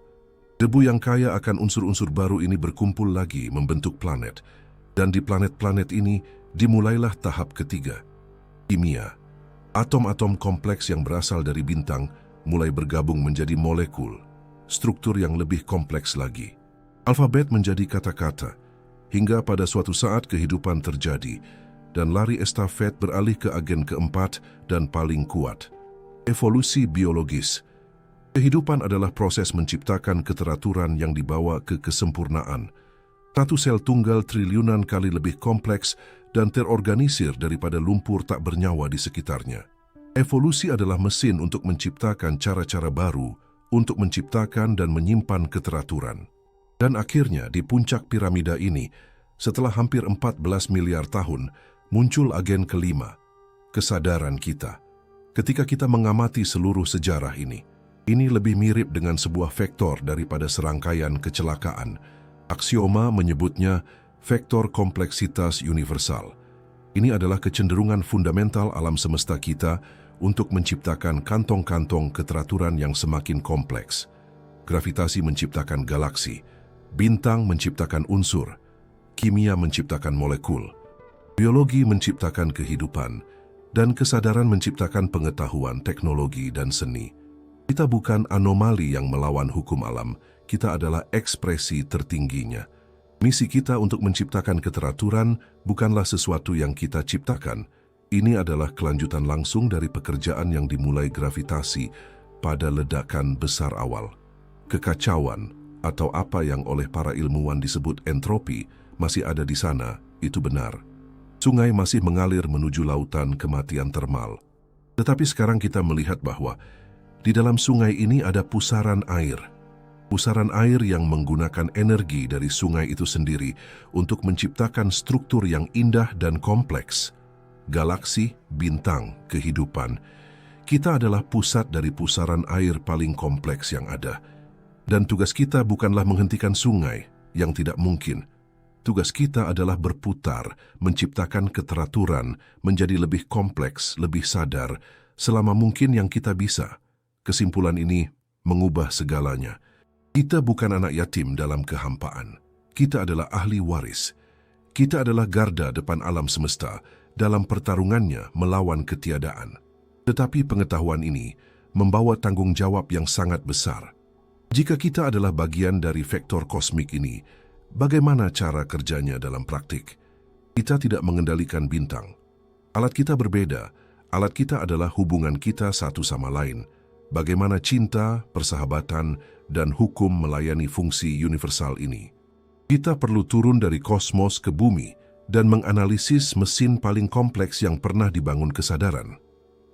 [SPEAKER 1] Debu yang kaya akan unsur-unsur baru ini berkumpul lagi membentuk planet, dan di planet-planet ini dimulailah tahap ketiga, kimia. Atom-atom kompleks yang berasal dari bintang mulai bergabung menjadi molekul, struktur yang lebih kompleks lagi. Alfabet menjadi kata-kata, hingga pada suatu saat kehidupan terjadi, dan lari estafet beralih ke agen keempat dan paling kuat, evolusi biologis. Kehidupan adalah proses menciptakan keteraturan yang dibawa ke kesempurnaan. Satu sel tunggal triliunan kali lebih kompleks dan terorganisir daripada lumpur tak bernyawa di sekitarnya. Evolusi adalah mesin untuk menciptakan cara-cara baru, untuk menciptakan dan menyimpan keteraturan. Dan akhirnya di puncak piramida ini, setelah hampir 14 miliar tahun, muncul agen kelima, kesadaran kita. Ketika kita mengamati seluruh sejarah ini lebih mirip dengan sebuah vektor daripada serangkaian kecelakaan. Aksioma menyebutnya vektor kompleksitas universal. Ini adalah kecenderungan fundamental alam semesta kita untuk menciptakan kantong-kantong keteraturan yang semakin kompleks. Gravitasi menciptakan galaksi, bintang menciptakan unsur, kimia menciptakan molekul, biologi menciptakan kehidupan, dan kesadaran menciptakan pengetahuan, teknologi, dan seni. Kita bukan anomali yang melawan hukum alam, kita adalah ekspresi tertingginya. Misi kita untuk menciptakan keteraturan bukanlah sesuatu yang kita ciptakan. Ini adalah kelanjutan langsung dari pekerjaan yang dimulai gravitasi pada ledakan besar awal. Kekacauan, atau apa yang oleh para ilmuwan disebut entropi, masih ada di sana, itu benar. Sungai masih mengalir menuju lautan kematian termal. Tetapi sekarang kita melihat bahwa di dalam sungai ini ada pusaran air. Pusaran air yang menggunakan energi dari sungai itu sendiri untuk menciptakan struktur yang indah dan kompleks. Galaksi, bintang, kehidupan. Kita adalah pusat dari pusaran air paling kompleks yang ada. Dan tugas kita bukanlah menghentikan sungai, yang tidak mungkin. Tugas kita adalah berputar, menciptakan keteraturan, menjadi lebih kompleks, lebih sadar, selama mungkin yang kita bisa. Kesimpulan ini mengubah segalanya. Kita bukan anak yatim dalam kehampaan. Kita adalah ahli waris. Kita adalah garda depan alam semesta dalam pertarungannya melawan ketiadaan. Tetapi pengetahuan ini membawa tanggung jawab yang sangat besar. Jika kita adalah bagian dari vektor kosmik ini, bagaimana cara kerjanya dalam praktik? Kita tidak mengendalikan bintang. Alat kita berbeda. Alat kita adalah hubungan kita satu sama lain. Bagaimana cinta, persahabatan, dan hukum melayani fungsi universal ini. Kita perlu turun dari kosmos ke bumi dan menganalisis mesin paling kompleks yang pernah dibangun kesadaran.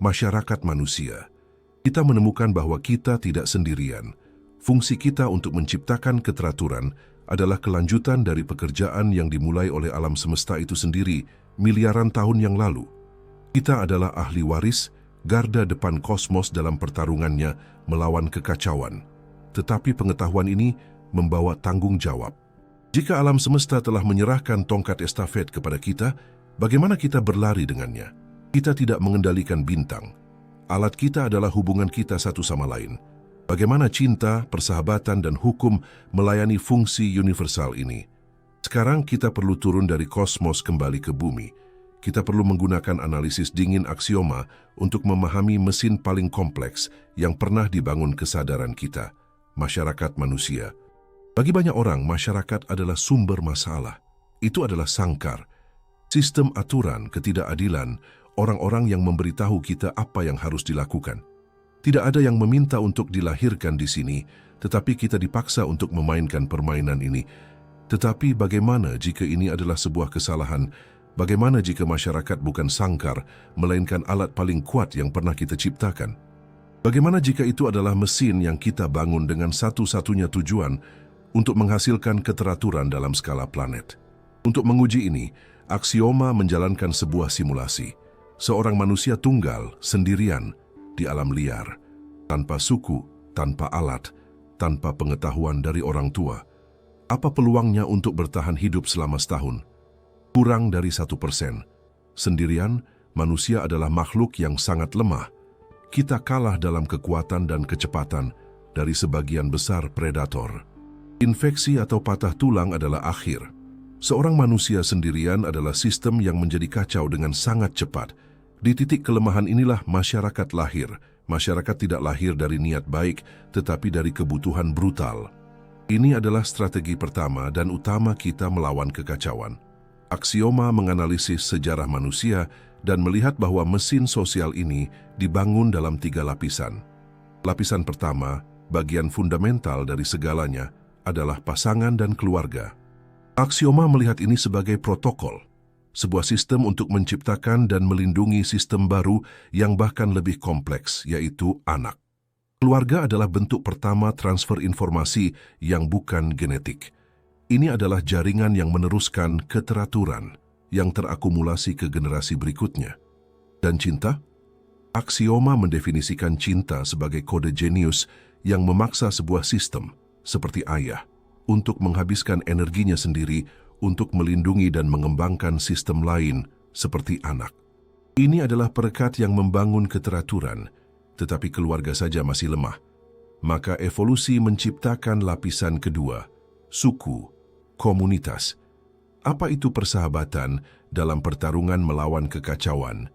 [SPEAKER 1] Masyarakat manusia. Kita menemukan bahwa kita tidak sendirian. Fungsi kita untuk menciptakan keteraturan adalah kelanjutan dari pekerjaan yang dimulai oleh alam semesta itu sendiri miliaran tahun yang lalu. Kita adalah ahli waris, garda depan kosmos dalam pertarungannya melawan kekacauan. Tetapi pengetahuan ini membawa tanggung jawab. Jika alam semesta telah menyerahkan tongkat estafet kepada kita, bagaimana kita berlari dengannya? Kita tidak mengendalikan bintang. Alat kita adalah hubungan kita satu sama lain. Bagaimana cinta, persahabatan, dan hukum melayani fungsi universal ini? Sekarang kita perlu turun dari kosmos kembali ke bumi. Kita perlu menggunakan analisis dingin aksioma untuk memahami mesin paling kompleks yang pernah dibangun kesadaran kita, masyarakat manusia. Bagi banyak orang, masyarakat adalah sumber masalah. Itu adalah sangkar, sistem aturan, ketidakadilan, orang-orang yang memberitahu kita apa yang harus dilakukan. Tidak ada yang meminta untuk dilahirkan di sini, tetapi kita dipaksa untuk memainkan permainan ini. Tetapi bagaimana jika ini adalah sebuah kesalahan? Bagaimana jika masyarakat bukan sangkar, melainkan alat paling kuat yang pernah kita ciptakan? Bagaimana jika itu adalah mesin yang kita bangun dengan satu-satunya tujuan untuk menghasilkan keteraturan dalam skala planet? Untuk menguji ini, aksioma menjalankan sebuah simulasi. Seorang manusia tunggal, sendirian, di alam liar, tanpa suku, tanpa alat, tanpa pengetahuan dari orang tua. Apa peluangnya untuk bertahan hidup selama setahun? Kurang dari 1%. Sendirian, manusia adalah makhluk yang sangat lemah. Kita kalah dalam kekuatan dan kecepatan dari sebagian besar predator. Infeksi atau patah tulang adalah akhir. Seorang manusia sendirian adalah sistem yang menjadi kacau dengan sangat cepat. Di titik kelemahan inilah masyarakat lahir. Masyarakat tidak lahir dari niat baik, tetapi dari kebutuhan brutal. Ini adalah strategi pertama dan utama kita melawan kekacauan. Aksioma menganalisis sejarah manusia dan melihat bahwa mesin sosial ini dibangun dalam 3 lapisan. Lapisan pertama, bagian fundamental dari segalanya, adalah pasangan dan keluarga. Aksioma melihat ini sebagai protokol, sebuah sistem untuk menciptakan dan melindungi sistem baru yang bahkan lebih kompleks, yaitu anak. Keluarga adalah bentuk pertama transfer informasi yang bukan genetik. Ini adalah jaringan yang meneruskan keteraturan yang terakumulasi ke generasi berikutnya. Dan cinta? Aksioma mendefinisikan cinta sebagai kode jenius yang memaksa sebuah sistem, seperti ayah, untuk menghabiskan energinya sendiri untuk melindungi dan mengembangkan sistem lain seperti anak. Ini adalah perekat yang membangun keteraturan, tetapi keluarga saja masih lemah. Maka evolusi menciptakan lapisan kedua, suku, komunitas. Apa itu persahabatan dalam pertarungan melawan kekacauan?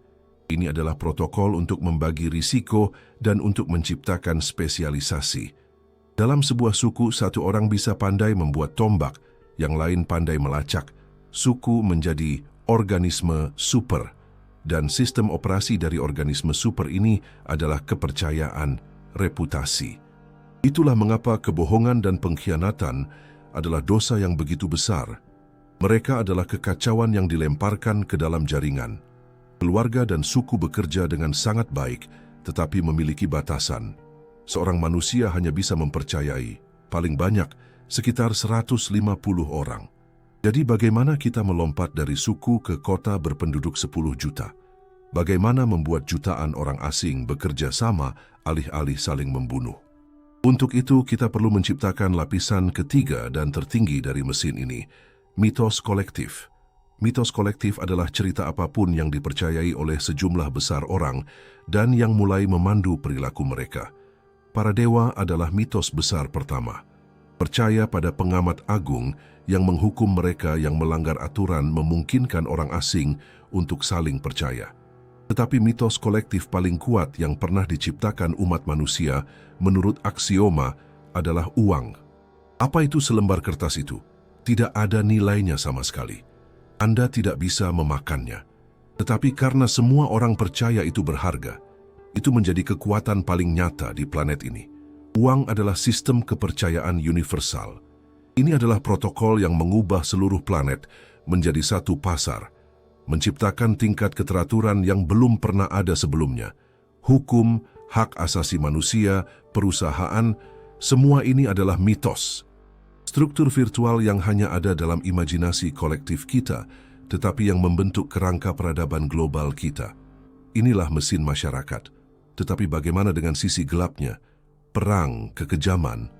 [SPEAKER 1] Ini adalah protokol untuk membagi risiko dan untuk menciptakan spesialisasi. Dalam sebuah suku, satu orang bisa pandai membuat tombak, yang lain pandai melacak. Suku menjadi organisme super, dan sistem operasi dari organisme super ini adalah kepercayaan, reputasi. Itulah mengapa kebohongan dan pengkhianatan adalah dosa yang begitu besar. Mereka adalah kekacauan yang dilemparkan ke dalam jaringan. Keluarga dan suku bekerja dengan sangat baik, tetapi memiliki batasan. Seorang manusia hanya bisa mempercayai, paling banyak, sekitar 150 orang. Jadi bagaimana kita melompat dari suku ke kota berpenduduk 10 juta? Bagaimana membuat jutaan orang asing bekerja sama alih-alih saling membunuh? Untuk itu kita perlu menciptakan lapisan ketiga dan tertinggi dari mesin ini, mitos kolektif. Mitos kolektif adalah cerita apapun yang dipercayai oleh sejumlah besar orang dan yang mulai memandu perilaku mereka. Para dewa adalah mitos besar pertama. Percaya pada pengamat agung yang menghukum mereka yang melanggar aturan memungkinkan orang asing untuk saling percaya. Tetapi mitos kolektif paling kuat yang pernah diciptakan umat manusia menurut aksioma adalah uang. Apa itu selembar kertas itu? Tidak ada nilainya sama sekali. Anda tidak bisa memakannya. Tetapi karena semua orang percaya itu berharga, itu menjadi kekuatan paling nyata di planet ini. Uang adalah sistem kepercayaan universal. Ini adalah protokol yang mengubah seluruh planet menjadi satu pasar, menciptakan tingkat keteraturan yang belum pernah ada sebelumnya. Hukum, hak asasi manusia, perusahaan, semua ini adalah mitos. Struktur virtual yang hanya ada dalam imajinasi kolektif kita, tetapi yang membentuk kerangka peradaban global kita. Inilah mesin masyarakat. Tetapi bagaimana dengan sisi gelapnya? Perang, kekejaman.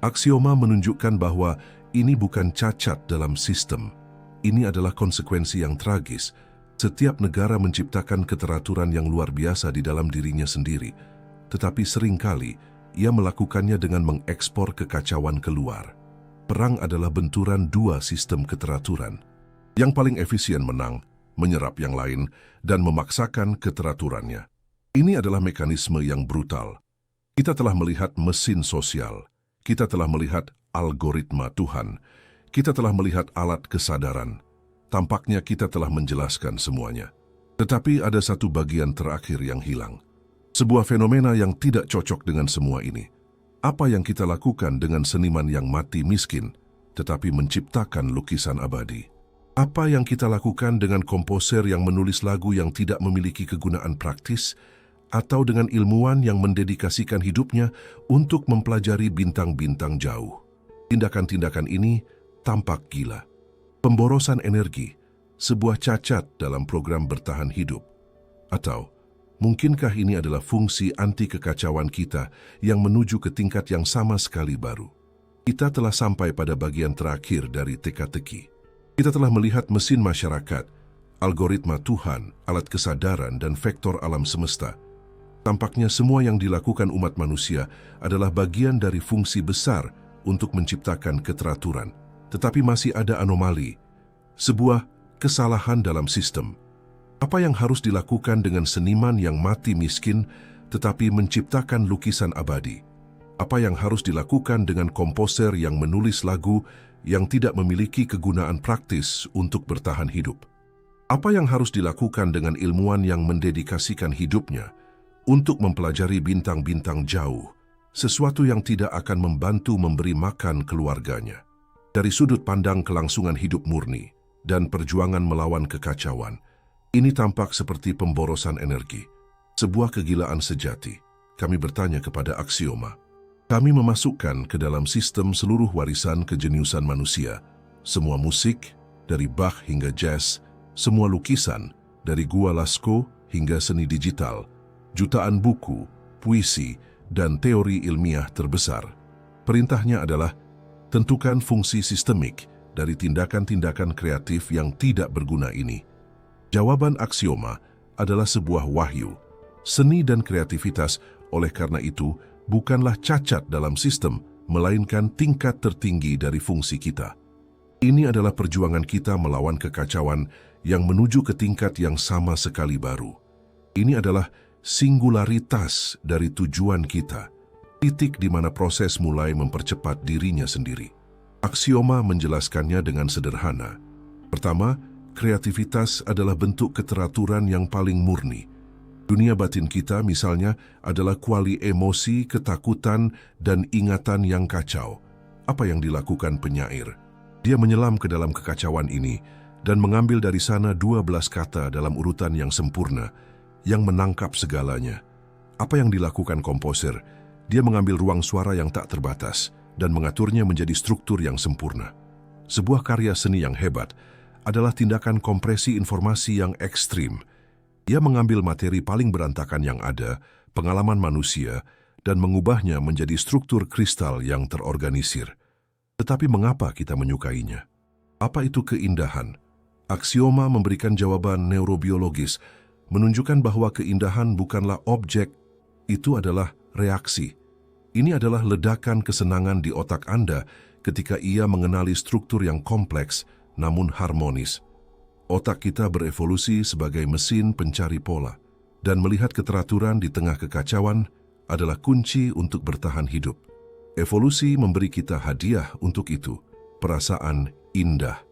[SPEAKER 1] Aksioma menunjukkan bahwa ini bukan cacat dalam sistem. Ini adalah konsekuensi yang tragis. Setiap negara menciptakan keteraturan yang luar biasa di dalam dirinya sendiri. Tetapi seringkali, ia melakukannya dengan mengekspor kekacauan keluar. Perang adalah benturan dua sistem keteraturan. Yang paling efisien menang, menyerap yang lain, dan memaksakan keteraturannya. Ini adalah mekanisme yang brutal. Kita telah melihat mesin sosial. Kita telah melihat algoritma Tuhan. Kita telah melihat alat kesadaran. Tampaknya kita telah menjelaskan semuanya. Tetapi ada satu bagian terakhir yang hilang. Sebuah fenomena yang tidak cocok dengan semua ini. Apa yang kita lakukan dengan seniman yang mati miskin, tetapi menciptakan lukisan abadi? Apa yang kita lakukan dengan komposer yang menulis lagu yang tidak memiliki kegunaan praktis, atau dengan ilmuwan yang mendedikasikan hidupnya untuk mempelajari bintang-bintang jauh? Tindakan-tindakan ini tampak gila. Pemborosan energi, sebuah cacat dalam program bertahan hidup. Atau, mungkinkah ini adalah fungsi anti kekacauan kita yang menuju ke tingkat yang sama sekali baru? Kita telah sampai pada bagian terakhir dari teka-teki. Kita telah melihat mesin masyarakat, algoritma Tuhan, alat kesadaran, dan vektor alam semesta. Tampaknya semua yang dilakukan umat manusia adalah bagian dari fungsi besar untuk menciptakan keteraturan. Tetapi masih ada anomali, sebuah kesalahan dalam sistem. Apa yang harus dilakukan dengan seniman yang mati miskin tetapi menciptakan lukisan abadi? Apa yang harus dilakukan dengan komposer yang menulis lagu yang tidak memiliki kegunaan praktis untuk bertahan hidup? Apa yang harus dilakukan dengan ilmuwan yang mendedikasikan hidupnya untuk mempelajari bintang-bintang jauh, sesuatu yang tidak akan membantu memberi makan keluarganya? Dari sudut pandang kelangsungan hidup murni dan perjuangan melawan kekacauan, ini tampak seperti pemborosan energi, sebuah kegilaan sejati. Kami bertanya kepada aksioma. Kami memasukkan ke dalam sistem seluruh warisan kejeniusan manusia, semua musik, dari Bach hingga jazz, semua lukisan, dari Gua Lascaux hingga seni digital, jutaan buku, puisi, dan teori ilmiah terbesar. Perintahnya adalah, tentukan fungsi sistemik dari tindakan-tindakan kreatif yang tidak berguna ini. Jawaban aksioma adalah sebuah wahyu. Seni dan kreativitas, oleh karena itu, bukanlah cacat dalam sistem, melainkan tingkat tertinggi dari fungsi kita. Ini adalah perjuangan kita melawan kekacauan yang menuju ke tingkat yang sama sekali baru. Ini adalah singularitas dari tujuan kita, titik di mana proses mulai mempercepat dirinya sendiri. Aksioma menjelaskannya dengan sederhana. Pertama, kreativitas adalah bentuk keteraturan yang paling murni. Dunia batin kita misalnya adalah kuali emosi, ketakutan, dan ingatan yang kacau. Apa yang dilakukan penyair? Dia menyelam ke dalam kekacauan ini dan mengambil dari sana 12 kata dalam urutan yang sempurna, yang menangkap segalanya. Apa yang dilakukan komposer? Dia mengambil ruang suara yang tak terbatas dan mengaturnya menjadi struktur yang sempurna. Sebuah karya seni yang hebat adalah tindakan kompresi informasi yang ekstrim. Ia mengambil materi paling berantakan yang ada, pengalaman manusia, dan mengubahnya menjadi struktur kristal yang terorganisir. Tetapi mengapa kita menyukainya? Apa itu keindahan? Aksioma memberikan jawaban neurobiologis, menunjukkan bahwa keindahan bukanlah objek, itu adalah reaksi. Ini adalah ledakan kesenangan di otak Anda ketika ia mengenali struktur yang kompleks namun harmonis. Otak kita berevolusi sebagai mesin pencari pola, dan melihat keteraturan di tengah kekacauan adalah kunci untuk bertahan hidup. Evolusi memberi kita hadiah untuk itu, perasaan indah.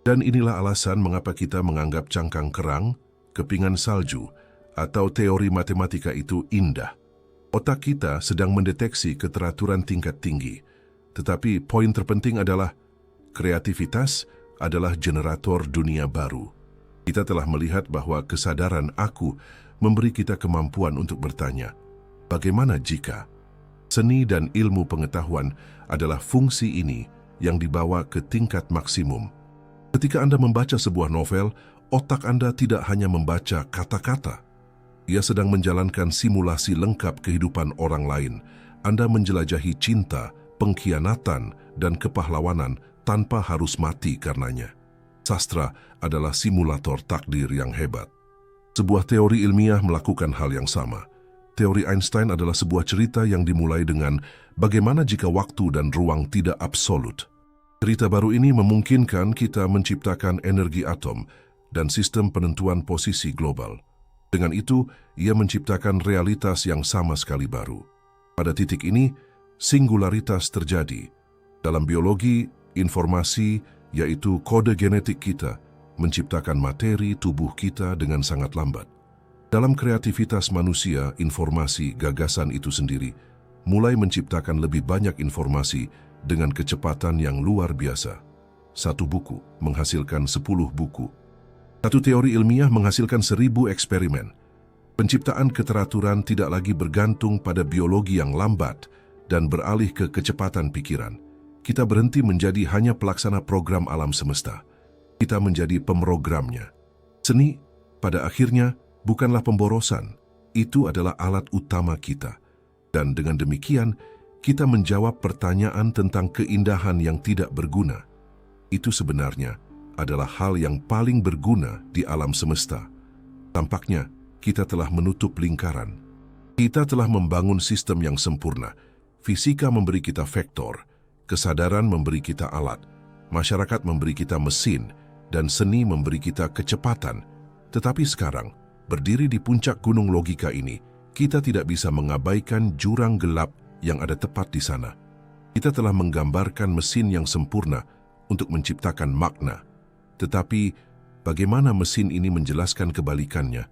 [SPEAKER 1] Dan inilah alasan mengapa kita menganggap cangkang kerang, kepingan salju, atau teori matematika itu indah. Otak kita sedang mendeteksi keteraturan tingkat tinggi. Tetapi poin terpenting adalah kreativitas adalah generator dunia baru. Kita telah melihat bahwa kesadaran aku memberi kita kemampuan untuk bertanya, bagaimana jika seni dan ilmu pengetahuan adalah fungsi ini yang dibawa ke tingkat maksimum? Ketika Anda membaca sebuah novel, otak Anda tidak hanya membaca kata-kata. Ia sedang menjalankan simulasi lengkap kehidupan orang lain. Anda menjelajahi cinta, pengkhianatan, dan kepahlawanan tanpa harus mati karenanya. Sastra adalah simulator takdir yang hebat. Sebuah teori ilmiah melakukan hal yang sama. Teori Einstein adalah sebuah cerita yang dimulai dengan bagaimana jika waktu dan ruang tidak absolut. Cerita baru ini memungkinkan kita menciptakan energi atom dan sistem penentuan posisi global. Dengan itu, ia menciptakan realitas yang sama sekali baru. Pada titik ini, singularitas terjadi. Dalam biologi, informasi, yaitu kode genetik kita, menciptakan materi tubuh kita dengan sangat lambat. Dalam kreativitas manusia, informasi, gagasan itu sendiri, mulai menciptakan lebih banyak informasi dengan kecepatan yang luar biasa. Satu buku menghasilkan 10 buku. Satu teori ilmiah menghasilkan 1000 eksperimen. Penciptaan keteraturan tidak lagi bergantung pada biologi yang lambat dan beralih ke kecepatan pikiran. Kita berhenti menjadi hanya pelaksana program alam semesta. Kita menjadi pemrogramnya. Seni, pada akhirnya, bukanlah pemborosan. Itu adalah alat utama kita. Dan dengan demikian, kita menjawab pertanyaan tentang keindahan yang tidak berguna. Itu sebenarnya adalah hal yang paling berguna di alam semesta. Tampaknya, kita telah menutup lingkaran. Kita telah membangun sistem yang sempurna. Fisika memberi kita vektor, kesadaran memberi kita alat, masyarakat memberi kita mesin, dan seni memberi kita kecepatan. Tetapi sekarang, berdiri di puncak gunung logika ini, kita tidak bisa mengabaikan jurang gelap yang ada tepat di sana. Kita telah menggambarkan mesin yang sempurna untuk menciptakan makna. Tetapi, bagaimana mesin ini menjelaskan kebalikannya?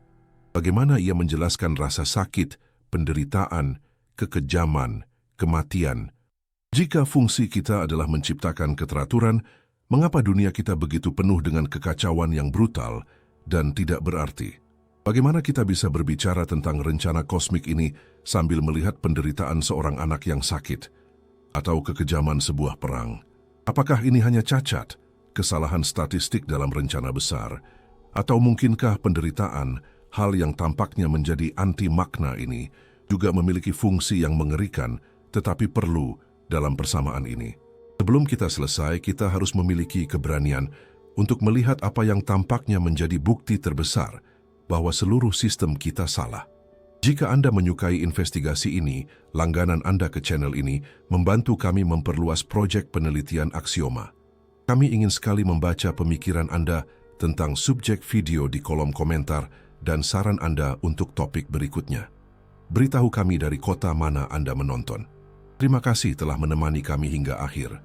[SPEAKER 1] Bagaimana ia menjelaskan rasa sakit, penderitaan, kekejaman, kematian? Jika fungsi kita adalah menciptakan keteraturan, mengapa dunia kita begitu penuh dengan kekacauan yang brutal dan tidak berarti? Bagaimana kita bisa berbicara tentang rencana kosmik ini sambil melihat penderitaan seorang anak yang sakit atau kekejaman sebuah perang? Apakah ini hanya cacat, kesalahan statistik dalam rencana besar, atau mungkinkah penderitaan, hal yang tampaknya menjadi anti makna ini, juga memiliki fungsi yang mengerikan tetapi perlu dalam persamaan ini? Sebelum kita selesai, kita harus memiliki keberanian untuk melihat apa yang tampaknya menjadi bukti terbesar bahwa seluruh sistem kita salah. Jika Anda menyukai investigasi ini, langganan Anda ke channel ini membantu kami memperluas proyek penelitian aksioma. Kami ingin sekali membaca pemikiran Anda tentang subjek video di kolom komentar dan saran Anda untuk topik berikutnya. Beritahu kami dari kota mana Anda menonton. Terima kasih telah menemani kami hingga akhir.